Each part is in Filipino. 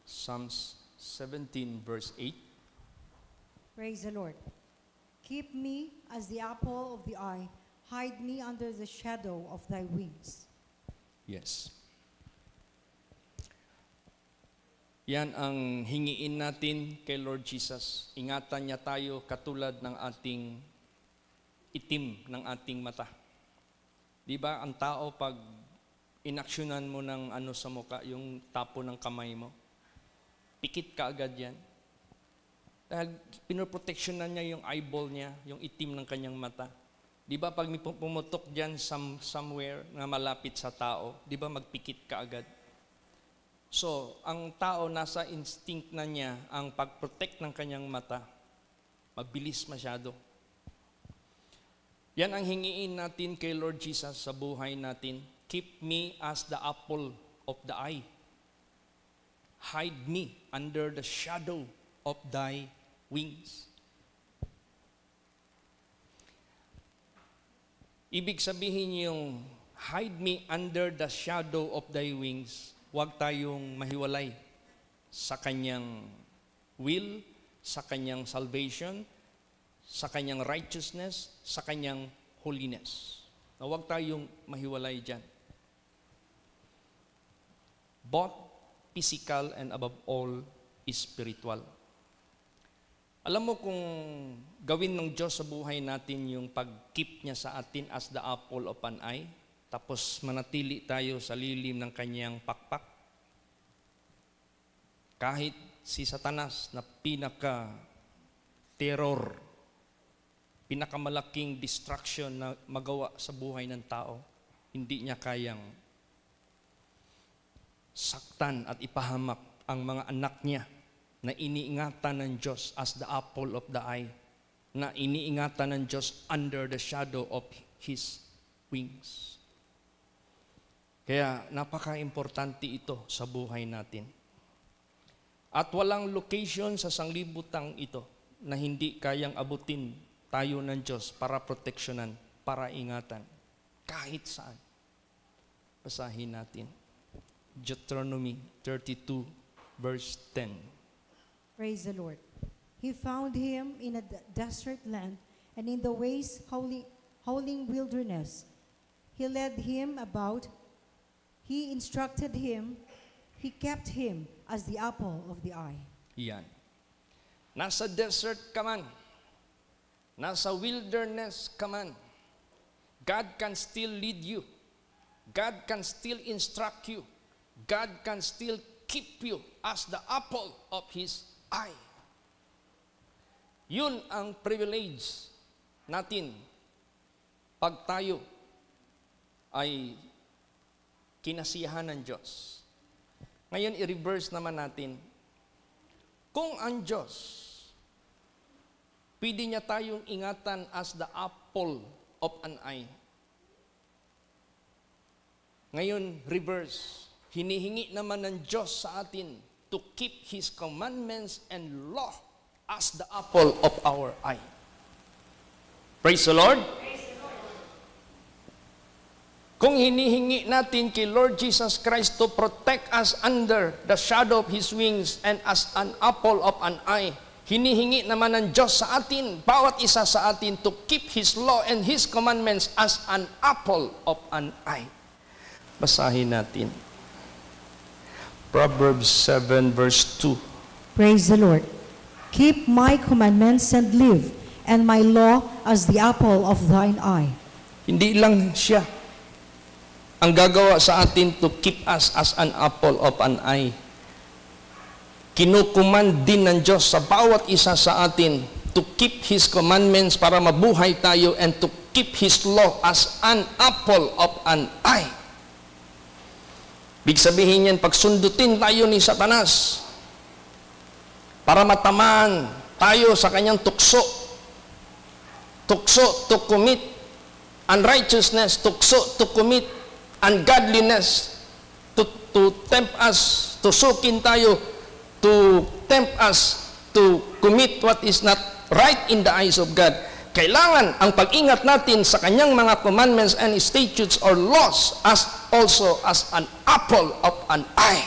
Psalms 17 verse 8. Praise the Lord. Keep me as the apple of the eye. Hide me under the shadow of thy wings. Yes. Yan ang hingiin natin kay Lord Jesus. Ingatan niya tayo katulad ng ating itim ng ating mata. Di ba ang tao pag inaksyonan mo ng ano sa muka, yung tapo ng kamay mo, pikit ka agad yan. Dahil pinoproteksyonan niya yung eyeball niya, yung itim ng kanyang mata. Di ba pag may pumutok dyan somewhere na malapit sa tao, di ba magpikit ka agad? So, ang tao nasa instinct na niya ang pag-protect ng kanyang mata. Mabilis masyado. Yan ang hingiin natin kay Lord Jesus sa buhay natin. Keep me as the apple of the eye. Hide me under the shadow of thy wings. Ibig sabihin yung hide me under the shadow of thy wings. Huwag tayong mahiwalay sa kanyang will, sa kanyang salvation, sa kanyang righteousness, sa kanyang holiness. Na huwag tayong mahiwalay dyan. Both physical and above all, spiritual. Alam mo kung gawin ng Diyos sa buhay natin yung pag-keep niya sa atin as the apple of an eye, tapos manatili tayo sa lilim ng kanyang pakpak. Kahit si Satanas na pinaka-terror, pinakamalaking distraction na magawa sa buhay ng tao, hindi niya kayang saktan at ipahamak ang mga anak niya na iniingatan ng Diyos as the apple of the eye, na iniingatan ng Diyos under the shadow of His wings. Kaya napaka-importante ito sa buhay natin. At walang location sa sanglibutang ito na hindi kayang abutin tayo ng Diyos para proteksyonan, para ingatan. Kahit saan. Basahin natin. Deuteronomy 32 verse 10. Praise the Lord. He found him in a desert land and in the waste howling wilderness. He led him about. He instructed him. He kept him as the apple of the eye. Yan. Nasa desert ka man. Nasa wilderness ka man. God can still lead you. God can still instruct you. God can still keep you as the apple of His eye. Yun ang privilege natin pag tayo ay kinasiyahan ng Diyos. Ngayon, i-reverse naman natin. Kung ang Diyos, pwede niya tayong ingatan as the apple of an eye. Ngayon, reverse. Hinihingi naman ng Diyos sa atin to keep His commandments and law as the apple of our eye. Praise the Lord. Kung hinihingi natin kay Lord Jesus Christ to protect us under the shadow of His wings and as an apple of an eye, hinihingi naman ng Diyos sa atin, bawat isa sa atin, to keep His law and His commandments as an apple of an eye. Basahin natin. Proverbs 7 verse 2. Praise the Lord. Keep my commandments and live, and my law as the apple of thine eye. Hindi lang siya ang gagawa sa atin to keep us as an apple of an eye. Kinukuman din ng Diyos sa bawat isa sa atin to keep His commandments para mabuhay tayo and to keep His law as an apple of an eye. Big sabihin yan, pagsundutin tayo ni Satanas para matamaan tayo sa kanyang tukso. Tukso to commit unrighteousness, tukso to commit ungodliness, to tempt us, to sukin tayo, to tempt us to commit what is not right in the eyes of God. Kailangan ang pag-ingat natin sa kanyang mga commandments and statutes or laws as also as an apple of an eye.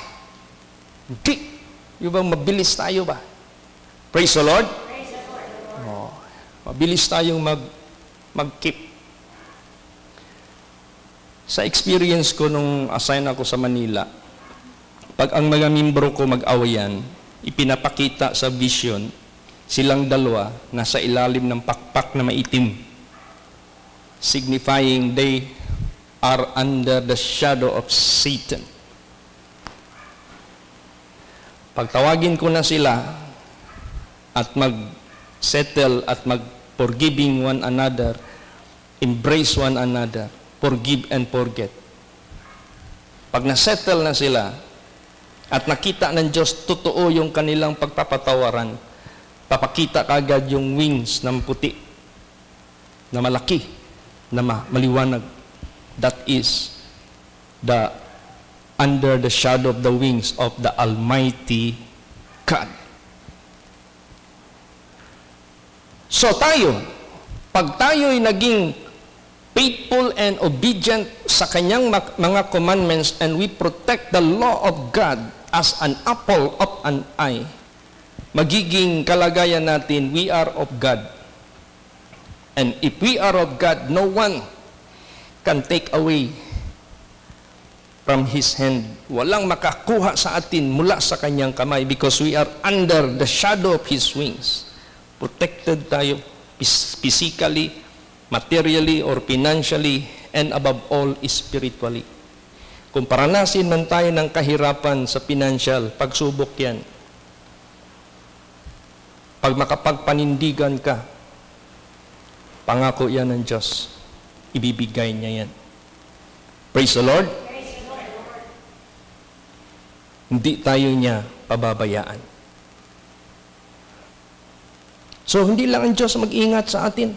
Hindi Yung bang mabilis tayo ba? Praise the Lord. Oh, mabilis tayong mag-keep. Sa experience ko nung assign ako sa Manila, pag ang mga membro ko mag-awayan, ipinapakita sa vision, silang dalawa nasa ilalim ng pakpak na maitim, signifying they are under the shadow of Satan. Pagtawagin ko na sila at mag-settle at mag-forgiving one another, embrace one another, forgive and forget. Pag na-settle na sila at nakita ng Diyos totoo yung kanilang pagpapatawaran, papakita kagad yung wings ng puti na malaki, na maliwanag. That is the under the shadow of the wings of the Almighty God. So tayo, pag tayo'y naging faithful and obedient sa kanyang mga commandments and we protect the law of God as an apple of an eye, magiging kalagayan natin, we are of God. And if we are of God, no one can take away from His hand. Walang makakuha sa atin mula sa kanyang kamay because we are under the shadow of His wings. Protected tayo physically, materially, or financially, and above all, spiritually. Kung paranasin man tayo ng kahirapan sa financial, pagsubok yan. Pag makapagpanindigan ka, pangako yan ng Diyos. Ibibigay niya yan. Praise the Lord. Praise the Lord. Hindi tayo niya pababayaan. So, hindi lang ang Diyos mag-ingat sa atin.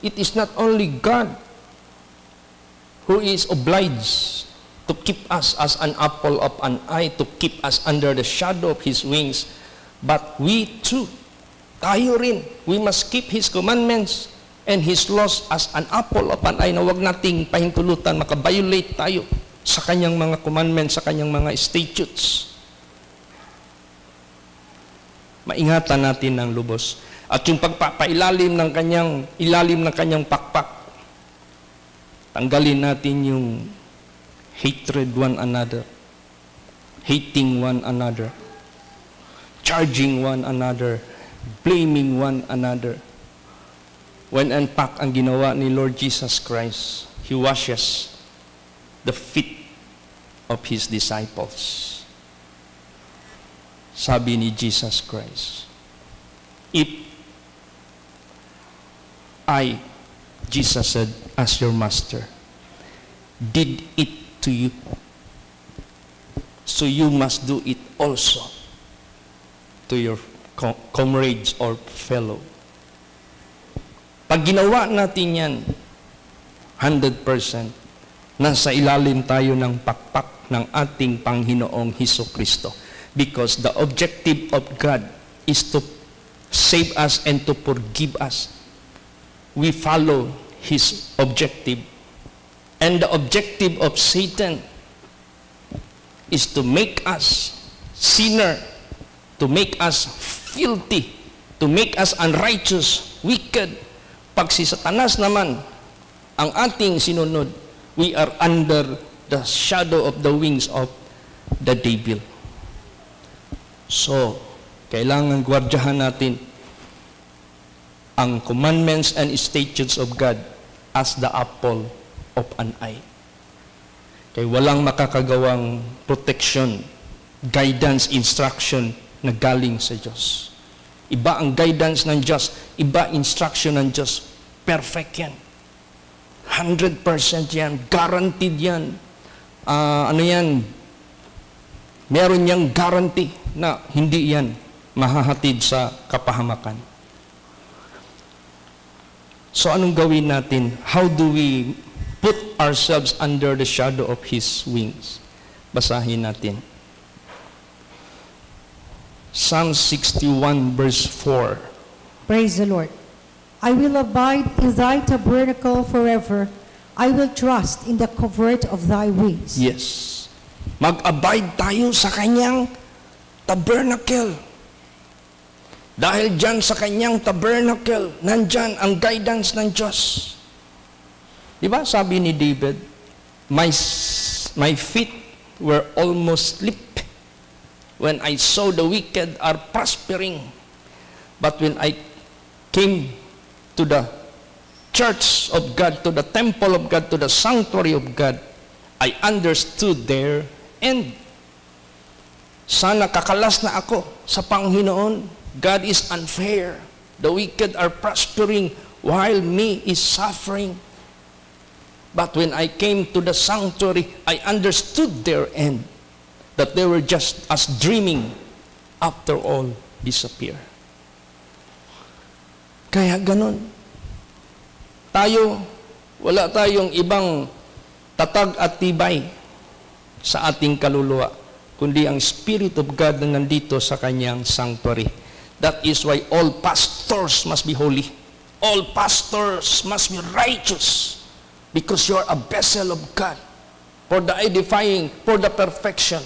It is not only God who is obliged to keep us as an apple of an eye, to keep us under the shadow of His wings, but we too, tayo rin, we must keep His commandments and His laws as an apple of an eye, na huwag nating pahintulutan, makabiolate tayo sa kanyang mga commandments, sa kanyang mga statutes. Maingatan natin ng lubos. At yung pagpapailalim ng kanyang pakpak, tanggalin natin yung hatred one another, hating one another, charging one another, blaming one another. When in fact, ang ginawa ni Lord Jesus Christ, He washes the feet of His disciples. Sabi ni Jesus Christ, if I, Jesus said, as your master, did it to you, so you must do it also to your comrades or fellow. Pag ginawa natin yan, 100%, nasa ilalim tayo ng pakpak ng ating Panginoong Hesukristo. Because the objective of God is to save us and to forgive us. We follow His objective. And the objective of Satan is to make us sinner, to make us filthy, to make us unrighteous, wicked. Pag si Satanas naman ang ating sinunod, we are under the shadow of the wings of the devil. So, kailangan gwardyahan natin ang commandments and statutes of God as the apple of an eye. Kaya walang makakagawang protection, guidance, instruction na galing sa Diyos. Iba ang guidance ng Diyos, iba instruction ng Diyos. Perfect yan. 100% yan. Guaranteed yan. Meron niyang guarantee na hindi yan mahahatid sa kapahamakan. So anong gawin natin? How do we put ourselves under the shadow of His wings? Basahin natin. Psalm 61 verse 4. Praise the Lord. I will abide in thy tabernacle forever. I will trust in the covert of thy wings. Yes. Mag-abide tayo sa kanyang tabernacle. Dahil dyan sa kanyang tabernacle, nandyan ang guidance ng Diyos. Diba sabi ni David, my feet were almost slip when I saw the wicked are prospering. But when I came to the church of God, to the temple of God, to the sanctuary of God, I understood their end. Sana kakalas na ako sa Panginoon. God is unfair. The wicked are prospering while me is suffering. But when I came to the sanctuary, I understood their end. That they were just as dreaming, after all disappear. Kaya ganun. Tayo, wala tayong ibang tatag at tibay sa ating kaluluwa, kundi ang Spirit of God na nandito sa kanyang sanctuary. That is why all pastors must be holy. All pastors must be righteous, because you are a vessel of God for the edifying, for the perfection,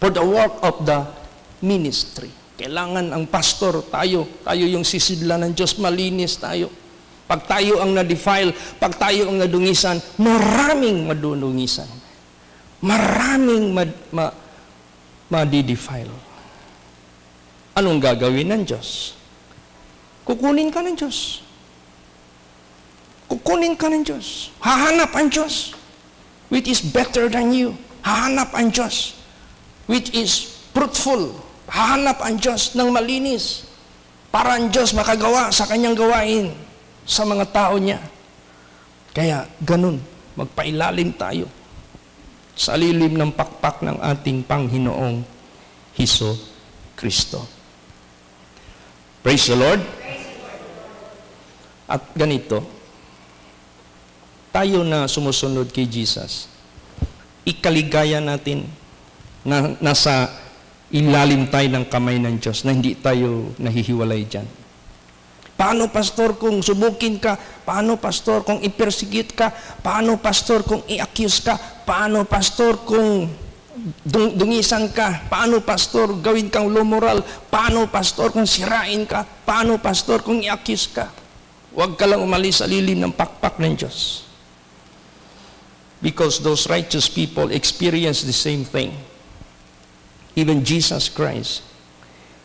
for the work of the ministry. Kailangan ang pastor, tayo yung sisidlan ng Diyos, malinis tayo. Pag tayo ang na-defile, pag tayo ang nadungisan, maraming madudungisan. Maraming madi-defile. Anong gagawin ng Diyos? Kukunin ka ng Diyos. Kukunin ka ng Diyos. Hahanap ang Diyos, which is better than you. Hahanap ang Diyos, which is fruitful. Hahanap ang Diyos ng malinis, para ang Diyos makagawa sa kanyang gawain sa mga tao niya. Kaya ganun, magpailalim tayo sa lilim ng pakpak ng ating Panginoong Hesus Kristo. Praise the Lord. At ganito, tayo na sumusunod kay Jesus, ikaligaya natin na nasa ilalim tayo ng kamay ng Diyos, na hindi tayo nahihiwalay dyan. Paano, pastor, kung subukin ka? Paano, pastor, kung i-persecute ka? Paano, pastor, kung i-accuse ka? Paano, pastor, kung dungisan ka? Paano, pastor, gawin kang lumoral? Paano, pastor, kung sirain ka? Paano, pastor, kung i-accuse ka? Huwag ka lang umalis sa lilim ng pakpak ng Diyos. Because those righteous people experience the same thing. Even Jesus Christ,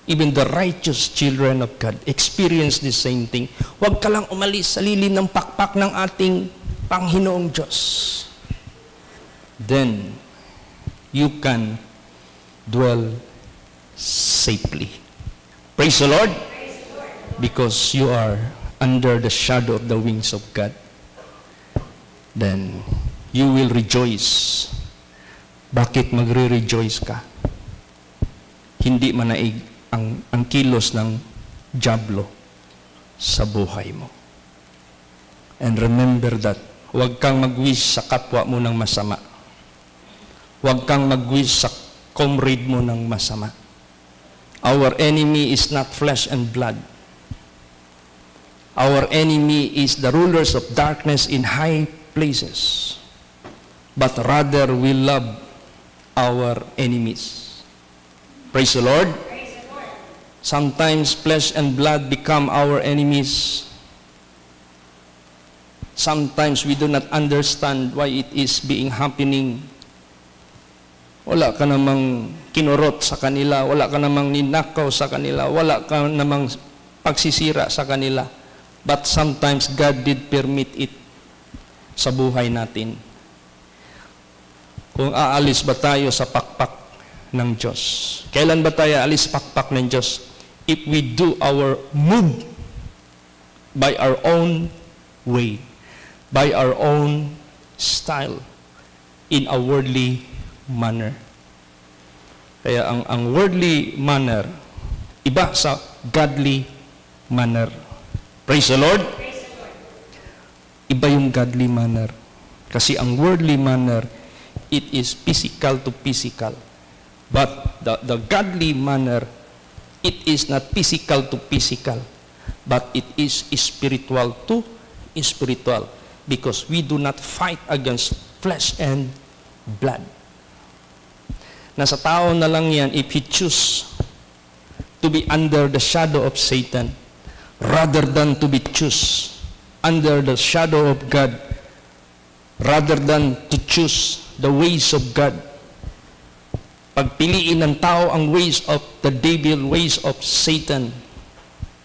even the righteous children of God experience the same thing. Huwag ka lang umalis sa lilim ng pakpak ng ating Panginoong Diyos. Then, you can dwell safely. Praise the Lord. Because you are under the shadow of the wings of God. Then, you will rejoice. Bakit magre-rejoice ka? Hindi manaig ang kilos ng dyablo sa buhay mo. And remember that, huwag kang mag-wish sa kapwa mo ng masama. Huwag kang mag-wish sa comrade mo ng masama. Our enemy is not flesh and blood. Our enemy is the rulers of darkness in high places. But rather we love our enemies. Praise the Lord. Sometimes flesh and blood become our enemies. Sometimes we do not understand why it is being happening. Wala ka namang kinurot sa kanila, wala ka namang ninakaw sa kanila, wala ka namang pagsisira sa kanila. But sometimes God did permit it sa buhay natin. Kung aalis ba tayo sa pakpak ng Diyos? Kailan ba tayo aalis sa pakpak ng Diyos? If we do our move by our own way, by our own style, in a worldly manner. Kaya ang worldly manner, iba sa godly manner. Praise the Lord. Iba yung godly manner. Kasi ang worldly manner, it is physical to physical. But the godly manner, it is not physical to physical, but it is spiritual to spiritual. Because we do not fight against flesh and blood. Nasa tao na lang yan if he choose to be under the shadow of Satan rather than to be choose under the shadow of God, rather than to choose the ways of God. Pagpiliin ng tao ang ways of the devil, ways of Satan,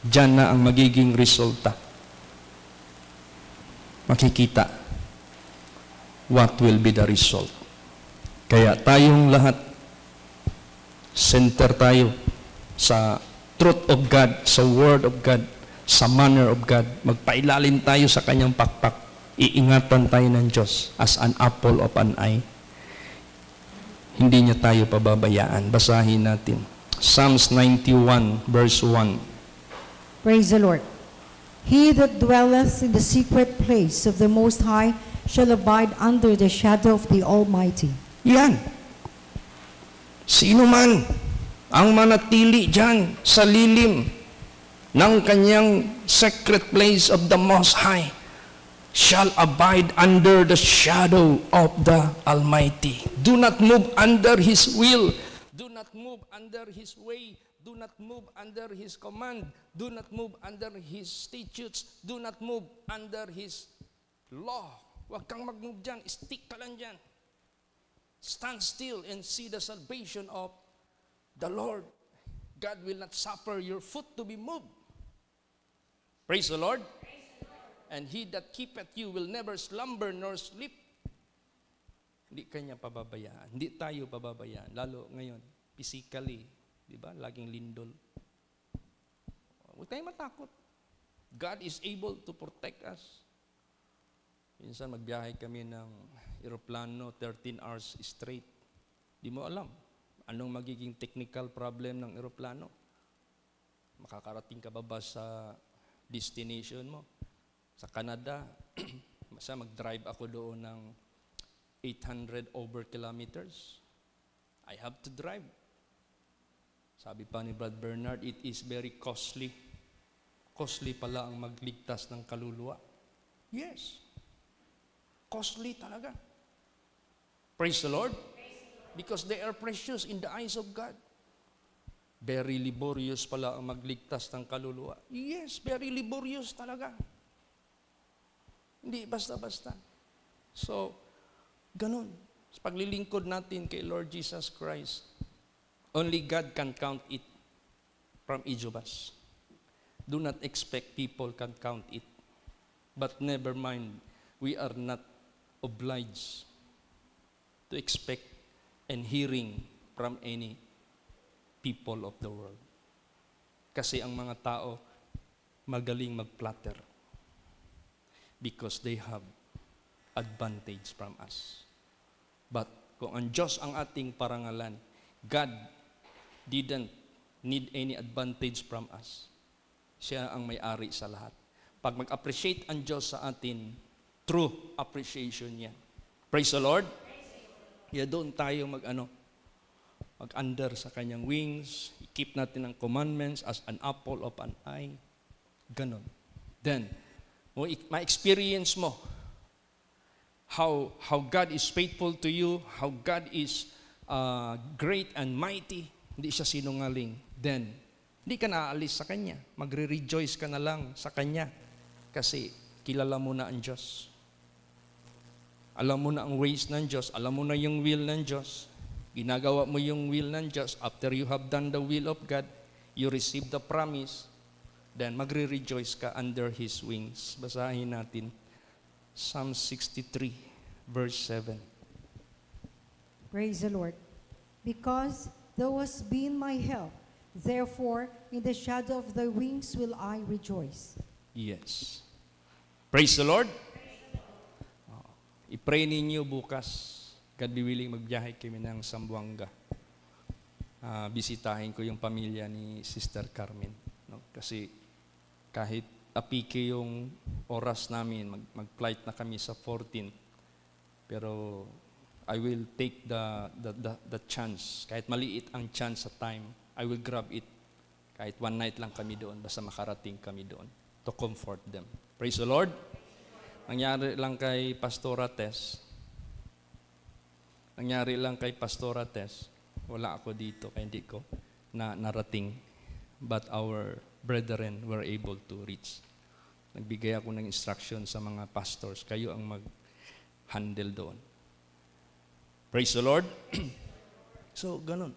diyan na ang magiging resulta. Makikita what will be the result. Kaya tayong lahat, center tayo sa truth of God, sa word of God, sa manner of God. Magpailalim tayo sa kanyang pakpak. Iingatan tayo ng Diyos as an apple of an eye. Hindi niya tayo pababayaan. Basahin natin. Psalms 91 verse 1. Praise the Lord. He that dwelleth in the secret place of the Most High shall abide under the shadow of the Almighty. Yan. Sino man ang manatili dyan sa lilim ng kanyang secret place of the Most High shall abide under the shadow of the Almighty. Do not move under His will. Do not move under His way. Do not move under His command. Do not move under His statutes. Do not move under His law. Huwag kang mag-move dyan. Stick ka lang dyan. Stand still and see the salvation of the Lord. God will not suffer your foot to be moved. Praise the Lord. And He that keepeth you will never slumber nor sleep. Hindi kanya pababayaan. Hindi tayo pababayaan. Lalo ngayon, physically, di ba? Laging lindol. Huwag tayong matakot. God is able to protect us. Minsan magbiyahe kami ng eroplano 13 hours straight. Di mo alam anong magiging technical problem ng eroplano. Makakarating ka ba sa destination mo? Sa Canada, mag-drive ako doon ng 800 over kilometers. I have to drive. Sabi pa ni Brad Bernard, it is very costly. Costly pala ang magligtas ng kaluluwa. Yes. Costly talaga. Praise the Lord. Because they are precious in the eyes of God. Very laborious pala ang magligtas ng kaluluwa. Yes, very laborious talaga. Hindi basta-basta. So, ganun. Sa paglilingkod natin kay Lord Jesus Christ, only God can count it from each of us. Do not expect people can count it. But never mind, we are not obliged to expect and hearing from any people of the world. Kasi ang mga tao magaling mag-flatter because they have advantage from us. But kung ang Diyos ang ating parangalan, God didn't need any advantage from us. Siya ang may-ari sa lahat. Pag mag-appreciate ang Diyos sa atin, true appreciation yan. Praise the Lord. Yeah, doon tayo mag-under sa kanyang wings. Keep natin ang commandments as an apple of an eye. Ganon. Then, ma-experience mo how God is faithful to you, how God is great and mighty. Hindi siya sinungaling. Then, hindi ka naaalis sa Kanya. Magre-rejoice ka na lang sa Kanya. Kasi kilala mo na ang Diyos. Alam mo na ang ways ng Diyos. Alam mo na yung will ng Diyos. Ginagawa mo yung will ng Diyos. After you have done the will of God, you receive the promise, then magre-rejoice ka under His wings. Basahin natin. Psalm 63, verse 7. Praise the Lord. Because thou hast been my help, therefore in the shadow of thy wings will I rejoice. Yes. Praise the Lord. I-pray ninyo bukas. God be willing, magbiyahe kami ng Zamboanga. Bisitahin ko yung pamilya ni Sister Carmen. No? Kasi kahit apike yung oras namin, mag-flight na kami sa 14th. Pero I will take the chance. Kahit maliit ang chance sa time, I will grab it. Kahit one night lang kami doon, basta makarating kami doon to comfort them. Praise the Lord. Nangyari lang kay Pastora Tess. wala ako dito, kaya hindi ko na narating. But our brethren were able to reach. Nagbigay ako ng instruction sa mga pastors, kayo ang mag-handle doon. Praise the Lord. So, ganun.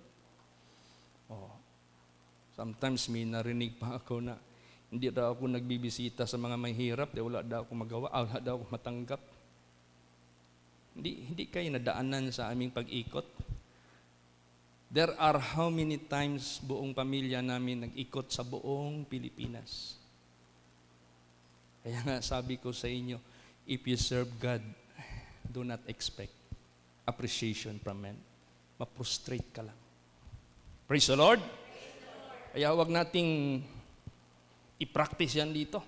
Sometimes may narinig pa ako na hindi daw ako nagbibisita sa mga mahirap, wala daw ako magawa, wala daw ako matanggap. Hindi kayo nadaanan sa aming pag-ikot. There are how many times buong pamilya namin nag-ikot sa buong Pilipinas. Kaya nga sabi ko sa inyo, if you serve God, do not expect appreciation from men. Ma-prostrate ka lang. Praise the Lord! Kaya huwag nating i-practice yan dito.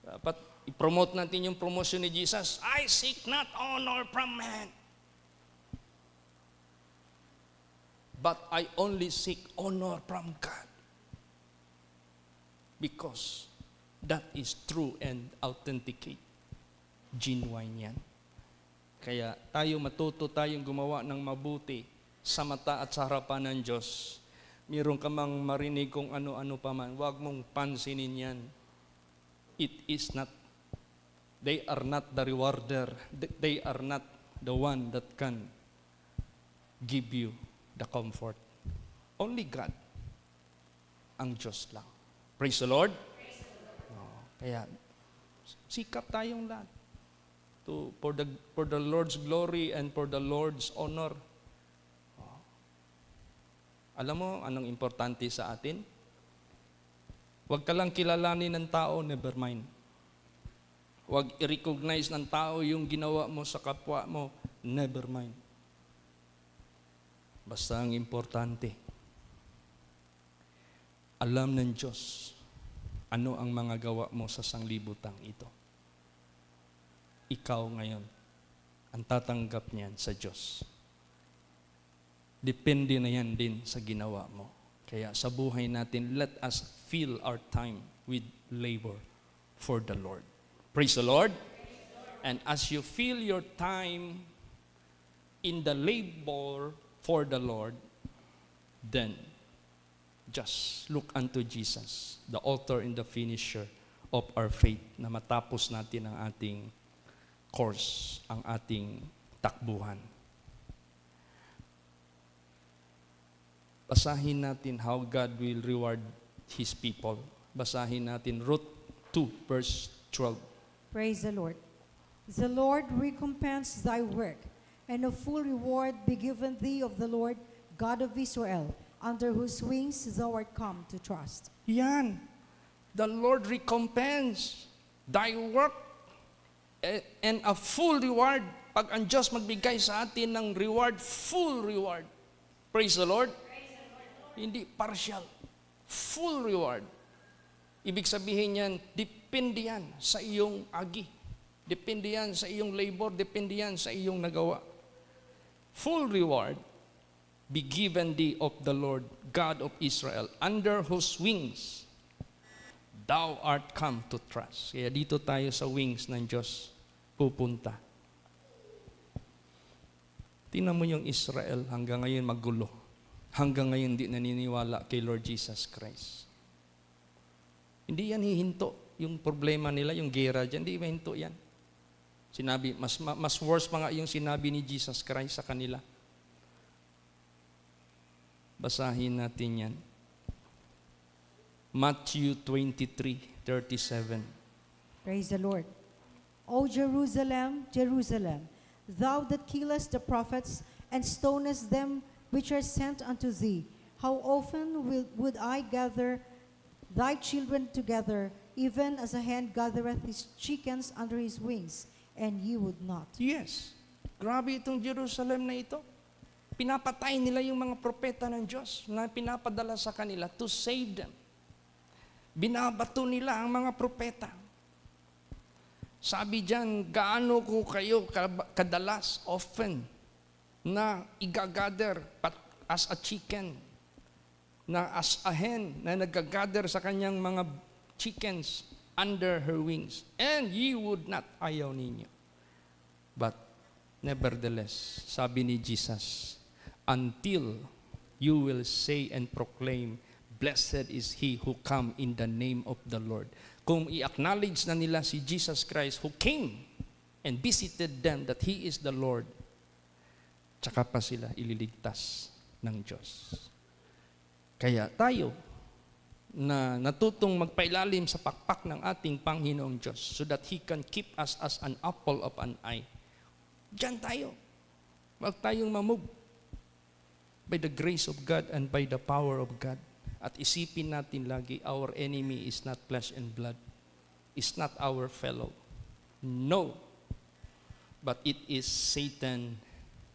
Dapat i-promote natin yung promotion ni Jesus. I seek not honor from man, but I only seek honor from God. Because that is true and authenticate. Genuine yan. Kaya tayo matuto tayong gumawa ng mabuti sa mata at sa harapan ng Diyos. Mayroon ka mang marinig kung ano-ano pa man, huwag mong pansinin yan. It is not, they are not the rewarder. They are not the one that can give you the comfort. Only God. Ang Diyos lang. Praise the Lord. Praise the Lord. Kaya, sikap tayong lahat. For the Lord's glory and for the Lord's honor. Alam mo, anong importante sa atin? Huwag ka lang kilalanin ng tao, never mind. Huwag i-recognize ng tao yung ginawa mo sa kapwa mo, never mind. Basta ang importante, alam ng Diyos ano ang mga gawa mo sa sanglibutang ito. Ikaw ngayon, ang tatanggap niyan sa Diyos. Depende na yan din sa ginawa mo. Kaya sa buhay natin, let us fill our time with labor for the Lord. Praise the Lord. And as you fill your time in the labor for the Lord, then just look unto Jesus, the author and the finisher of our faith, na matapos natin ang ating course, ang ating takbuhan. Basahin natin how God will reward His people. Basahin natin Ruth 2, verse 12. Praise the Lord. The Lord recompense thy work, and a full reward be given thee of the Lord, God of Israel, under whose wings thou art come to trust. Yan. The Lord recompense thy work and a full reward. Pag ang Diyos magbigay sa atin ng reward, full reward. Praise the Lord. Hindi partial. Full reward. Ibig sabihin yan, depende yan sa iyong agi. Depende yan sa iyong labor. Depende yan sa iyong nagawa. Full reward be given thee of the Lord, God of Israel, under whose wings thou art come to trust. Kaya dito tayo sa wings ng Diyos pupunta. Tingnan mo yung Israel hanggang ngayon magulo. Hanggang ngayon di naniniwala kay Lord Jesus Christ. Hindi yan hihinto. Yung problema nila, yung gera dyan, hindi hihinto yan. Sinabi, mas worse pa nga yung sinabi ni Jesus Christ sa kanila. Basahin natin yan. Matthew 23:37. Praise the Lord. O Jerusalem, Jerusalem, thou that killest the prophets and stonest them which are sent unto thee, how often would I gather thy children together, even as a hen gathereth his chickens under his wings, and ye would not. Yes. Grabe itong Jerusalem na ito. Pinapatay nila yung mga propeta ng Diyos na pinapadala sa kanila to save them. Binabato nila ang mga propeta. Sabi diyan, gaano ko kayo kadalas, often, na igagather as a chicken, na as a hen na nagagather sa kanyang mga chickens under her wings. And ye would not, ayaw ninyo. But nevertheless, sabi ni Jesus, until you will say and proclaim, blessed is he who come in the name of the Lord. Kung i-acknowledge na nila si Jesus Christ who came and visited them that He is the Lord, tsaka pa sila ililigtas ng Diyos. Kaya tayo na natutong magpailalim sa pakpak ng ating Panginoong Diyos so that He can keep us as an apple of an eye. Diyan tayo. Huwag tayong mamove by the grace of God and by the power of God. At isipin natin lagi, our enemy is not flesh and blood. Is not our fellow. No. But it is Satan,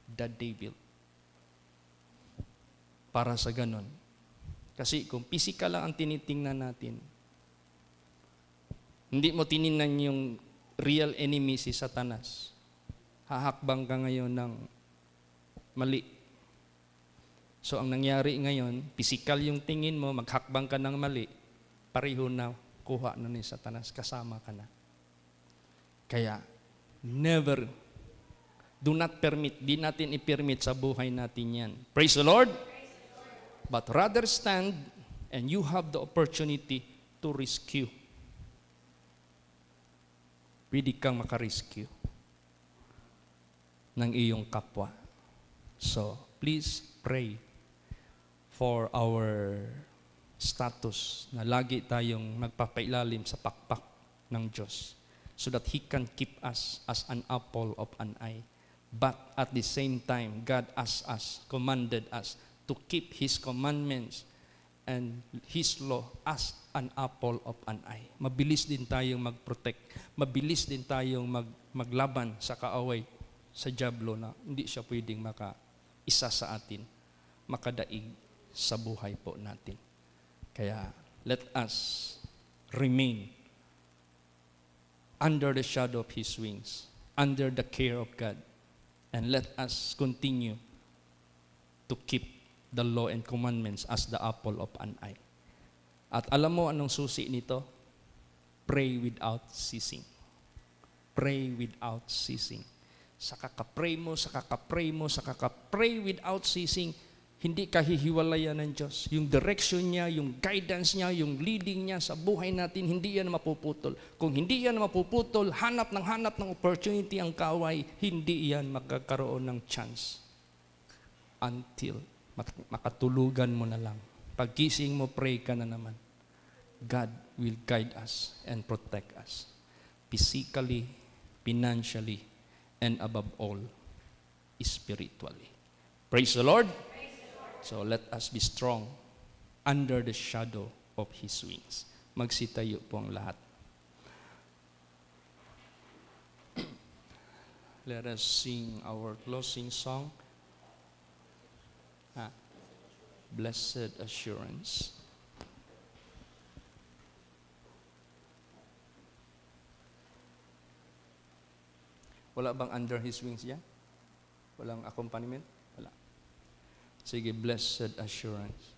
the devil. Para sa ganon. Kasi kung physical lang ang tinitingnan natin, hindi mo tiningnan yung real enemy si Satanas. Hahakbang ka ngayon ng mali. So ang nangyari ngayon, physical yung tingin mo, maghakbang ka ng mali, pareho na, kuha na ni Satanas, kasama ka na. Kaya, never, do not permit, di natin i-permit sa buhay natin yan. Praise the Lord! But rather stand and you have the opportunity to rescue. Pwede kang makarescue ng iyong kapwa. So, please pray for our status na lagi tayong magpapailalim sa pakpak ng Diyos so that He can keep us as an apple of an eye. But at the same time, God asked us, commanded us to keep His commandments and His law as an apple of an eye. Mabilis din tayong mag-protect. Mabilis din tayong maglaban sa kaaway, sa diablo na hindi siya pwedeng maka-isa sa atin, makadaig sa buhay po natin. Kaya, let us remain under the shadow of His wings, under the care of God, and let us continue to keep the law and commandments as the apple of an eye. At alam mo anong susi nito? Pray without ceasing. Pray without ceasing. Sa kakapray mo, sa kakapray mo, sa kakapray without ceasing, hindi ka hihiwalayan ng Diyos. Yung direction niya, yung guidance niya, yung leading niya sa buhay natin, hindi yan mapuputol. Kung hindi yan mapuputol, hanap ng opportunity ang kaaway, hindi yan magkakaroon ng chance. Until makatulugan mo na lang. Pagkising mo, pray ka na naman. God will guide us and protect us. Physically, financially, and above all, spiritually. Praise the Lord! So let us be strong under the shadow of His wings. Magsitayo po ang lahat. Let us sing our closing song. Blessed Assurance. Wala bang under His wings yan? Walang accompaniment? Wala. Sige, blessed assurance.